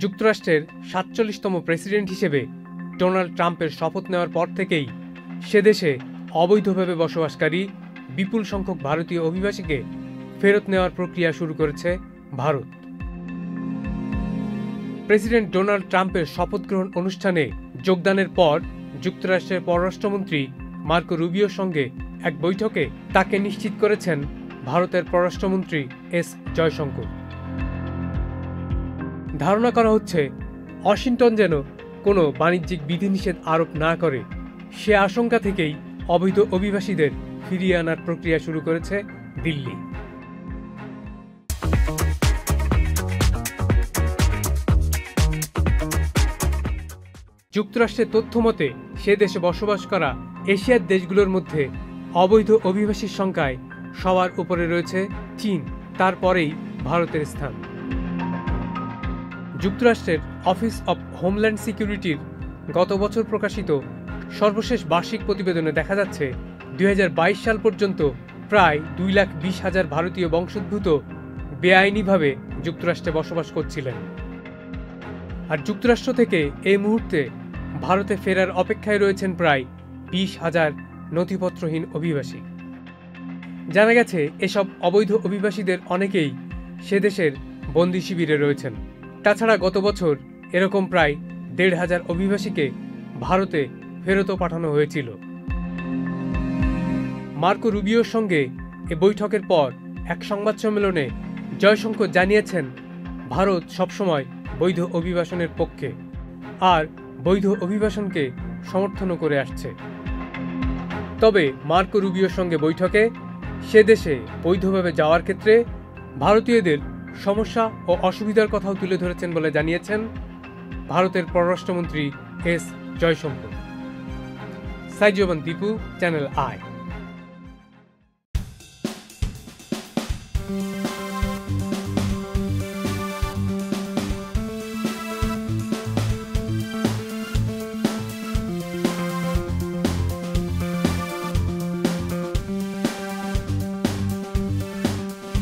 যুক্তরাষ্ট্রের ৪৭তম প্রেসিডেন্ট হিসেবে ডোনাল্ড ট্রাম্পের শপথ নেওয়ার পর থেকেই সে দেশে অবৈধভাবে বসবাসকারী বিপুল সংখ্যক ভারতীয় অভিবাসীকে ফেরত নেওয়ার প্রক্রিয়া শুরু করেছে ভারত। প্রেসিডেন্ট ডোনাল্ড ট্রাম্পের শপথ গ্রহণ অনুষ্ঠানে যোগদানের পর যুক্তরাষ্ট্রের পররাষ্ট্রমন্ত্রী মার্কো রুবিওর সঙ্গে এক বৈঠকে তাকে নিশ্চিত করেছেন ভারতের পররাষ্ট্রমন্ত্রী এস জয়শঙ্কর। ধারণা করা হচ্ছে ওয়াশিংটন যেন কোনো বাণিজ্যিক বিধিনিষেধ আরোপ না করে সে আশঙ্কা থেকেই অবৈধ অভিবাসীদের ফিরিয়ে আনার প্রক্রিয়া শুরু করেছে দিল্লি। যুক্তরাষ্ট্রের তথ্য মতে সে দেশে বসবাস করা এশিয়ার দেশগুলোর মধ্যে অবৈধ অভিবাসীর সংখ্যায় সবার উপরে রয়েছে চীন, তারপরেই ভারতের স্থান। যুক্তরাষ্ট্রের অফিস অব হোমল্যান্ড সিকিউরিটির গত বছর প্রকাশিত সর্বশেষ বার্ষিক প্রতিবেদনে দেখা যাচ্ছে ২০২২ সাল পর্যন্ত প্রায় ২,২০,০০০ ভারতীয় বংশোদ্ভূত বেআইনিভাবে যুক্তরাষ্ট্রে বসবাস করছিলেন। আর যুক্তরাষ্ট্র থেকে এই মুহূর্তে ভারতে ফেরার অপেক্ষায় রয়েছেন প্রায় ২০,০০০ নথিপত্রহীন অভিবাসী। জানা গেছে এসব অবৈধ অভিবাসীদের অনেকেই সে দেশের বন্দি শিবিরে রয়েছেন। তাছাড়া গত বছর এরকম প্রায় ১,৫০০ অভিবাসীকে ভারতে ফেরত পাঠানো হয়েছিল। মার্কো রুবিওর সঙ্গে এ বৈঠকের পর এক সংবাদ সম্মেলনে জয়শঙ্কর জানিয়েছেন ভারত সবসময় বৈধ অভিবাসনের পক্ষে আর বৈধ অভিবাসনকে সমর্থনও করে আসছে। তবে মার্কো রুবিওর সঙ্গে বৈঠকে সে দেশে বৈধভাবে যাওয়ার ক্ষেত্রে ভারতীয়দের সমস্যা ও অসুবিধার কথাও তুলে ধরেছেন বলে জানিয়েছেন ভারতের পররাষ্ট্রমন্ত্রী S Jaishankar. Saizwan Dipu, channel I.